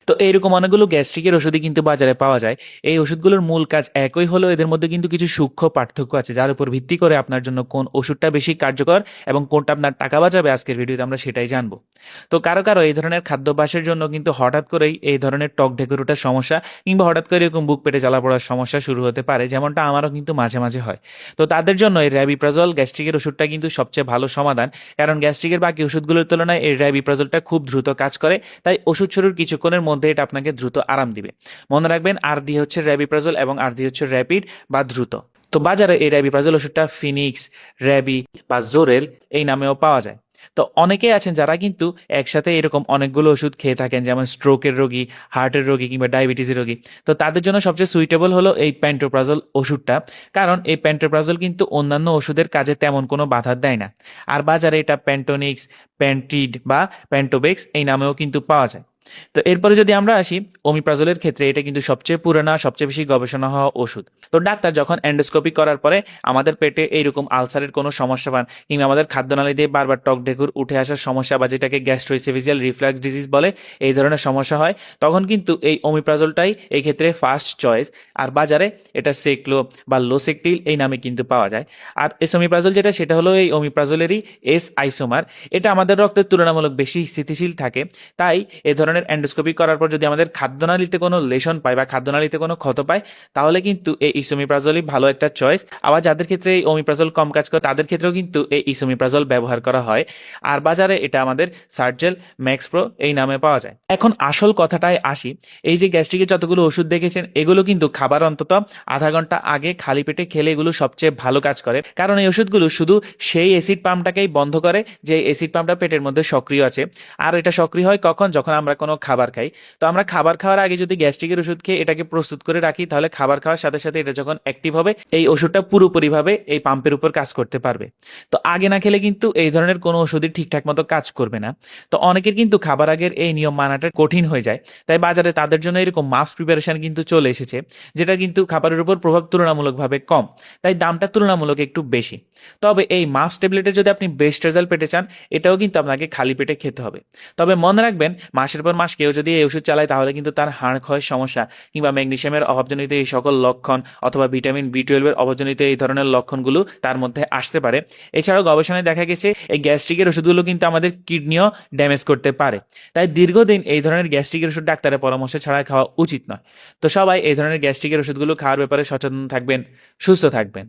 তো এইরকম অনেকগুলো গ্যাস্ট্রিকের ওষুধই কিন্তু বাজারে পাওয়া যায়। এই ওষুধগুলোর মূল কাজ একই হলেও এদের মধ্যে কিন্তু কিছু সূক্ষ্ম পার্থক্য আছে, যার উপর ভিত্তি করে আপনার জন্য কোন ওষুধটা বেশি কার্যকর এবং কোনটা আপনার টাকা বাঁচাবে আজকের ভিডিওতে আমরা সেটাই জানবো। তো কারো কারো এই ধরনের খাদ্যাভ্যাসের জন্য কিন্তু হঠাৎ করেই এই ধরনের টক ঢেকুর ওঠার সমস্যা কিংবা হঠাৎ করে এরকম বুক পেটে জ্বালা পড়ার সমস্যা শুরু হতে পারে, যেমনটা আমারও কিন্তু মাঝে মাঝে হয়। তো তাদের জন্য এই র্যাবিপ্রাজল গ্যাস্ট্রিকের ওষুধটা কিন্তু সবচেয়ে ভালো সমাধান, কারণ গ্যাস্ট্রিকের বাকি ওষুধগুলোর তুলনায় এই র্যাবিপ্রাজলটা খুব দ্রুত কাজ করে। তাই ওষুধ শুরুর কিছুক্ষণের মধ্যে এটা আপনাকে দ্রুত আরাম দিবে। মনে রাখবেন, আর ডি হচ্ছে র্যাবিপ্রাজল এবং আর ডি হচ্ছে র্যাপিড বা দ্রুত। তো বাজারে এই র্যাবিপ্রাজল ওষুধটা ফিনিক্স, র্যাবি বা জোরেল এই নামেও পাওয়া যায়। তো অনেকেই আছেন যারা কিন্তু একসাথে এরকম অনেকগুলো ওষুধ খেয়ে থাকেন, যেমন স্ট্রোকের রোগী, হার্টের রোগী কিংবা ডায়াবেটিসের রোগী। তো তাদের জন্য সবচেয়ে সুইটেবল হলো এই প্যান্টোপ্রাজল ওষুধটা, কারণ এই প্যান্টোপ্রাজল কিন্তু অন্যান্য ওষুধের কাজে তেমন কোনো বাধা দেয় না। আর বাজারে এটা প্যান্টোনিক্স, প্যান্টিড বা প্যান্টোবেক্স এই নামেও কিন্তু পাওয়া যায়। তো এরপরে যদি আমরা আসি ওমিপ্রাজলের ক্ষেত্রে, এটা কিন্তু সবচেয়ে পুরানা, সবচেয়ে বেশি গবেষণা হওয়া ওষুধ। তো ডাক্তার যখন এন্ডোস্কোপি করার পরে আমাদের পেটে এইরকম আলসারের কোনো সমস্যা পান কিংবা আমাদের খাদ্যনালী দিয়ে বারবার টক ঢেকুর উঠে আসার সমস্যা বা যেটাকে গ্যাস্ট্রোএসোফেজিয়াল রিফ্লাক্স ডিজিজ বলে, এই ধরনের সমস্যা হয়, তখন কিন্তু এই ওমিপ্রাজলটাই এই ক্ষেত্রে ফার্স্ট চয়েস। আর বাজারে এটা সেক্লো বা লোসেকটিল এই নামে কিন্তু পাওয়া যায়। আর এসোমিপ্রাজল যেটা, সেটা হলো এই ওমিপ্রাজলেরই এস আইসোমার। এটা আমাদের রক্তের তুলনামূলক বেশি স্থিতিশীল থাকে। তাই এ ধরনের এন্ডোস্কোপি করার পর যদি আমাদের খাদ্যনালীতে কোনো লেশন পায় বা খাদ্যনালীতে কোনো ক্ষত পায়, তাহলে কিন্তু এই ইসোমিপ্রাজলই ভালো একটা চয়েস। আবার যাদের ক্ষেত্রে এই ওমিপ্রাজল কম কাজ করে তাদের ক্ষেত্রেও কিন্তু এই ইসোমিপ্রাজল ব্যবহার করা হয়। আর বাজারে এটা আমাদের সার্জেল ম্যাক্স প্রো এই নামে পাওয়া যায়। এখন আসল কথাটায় আসি, এই যে গ্যাস্ট্রিকের যতগুলো ওষুধ দেখেছেন, এগুলো কিন্তু খাবার অন্তত আধা ঘন্টা আগে খালি পেটে খেলে এগুলো সবচেয়ে ভালো কাজ করে, কারণ এই ওষুধগুলো শুধু সেই অ্যাসিড পাম্পটাকেই বন্ধ করে যে অ্যাসিড পাম্পটা পেটের মধ্যে সক্রিয় আছে। আর এটা সক্রিয় হয় কখন? যখন আমরা কোনো খাবার খাই। তো আমরা খাবার খাওয়ার আগে যদি গ্যাস্ট্রিকের ওষুধ খেয়ে এটাকে প্রস্তুত করে রাখি, তাহলে খাবার খাওয়ার সাথে সাথে এটা যখন অ্যাক্টিভ হবে, এই ওষুধটা পুরোপুরিভাবে এই পাম্পের উপর কাজ করতে পারবে। তো আগে না খেলে কিন্তু এই ধরনের কোনো ওষুধই ঠিকঠাক মতো কাজ করবে না। তো অনেকের কিন্তু খাবার আগের এই নিয়ম মানাটা কঠিন হয়ে যায়। তাই বাজারে তাদের জন্য এরকম মাস্ক প্রিপারেশন কিন্তু চলে এসেছে, যেটা কিন্তু খাবারের উপর প্রভাব তুলনামূলকভাবে কম। তাই দামটা তুলনামূলক একটু বেশি। তবে এই মাস্ক ট্যাবলেটে যদি আপনি বেস্ট রেজাল্ট পেতে চান, এটাও কিন্তু আপনাকে খালি পেটে খেতে হবে। তবে মনে রাখবেন, মাসের পর মাস কেউ যদি এই ওষুধ চালায়, তাহলে কিন্তু তার হাড় ক্ষয়ের সমস্যা কিংবা ম্যাগনেসিয়ামের অভাবজনিত এই সকল লক্ষণ অথবা ভিটামিন বি 12 এর অভাবজনিত এই ধরনের লক্ষণগুলো তার মধ্যে আসতে পারে। এছাড়াও গবেষণায় দেখা গেছে এই গ্যাস্ট্রিকের ওষুধগুলো কিন্তু আমাদের কিডনিও ড্যামেজ করতে পারে। তাই দীর্ঘদিন এই ধরনের গ্যাস্ট্রিকের ওষুধ ডাক্তারের পরামর্শ ছাড়া খাওয়া উচিত নয়। তো সবাই এই ধরনের গ্যাস্ট্রিকের ওষুধগুলো খাওয়ার ব্যাপারে সচেতন থাকবেন, সুস্থ থাকবেন।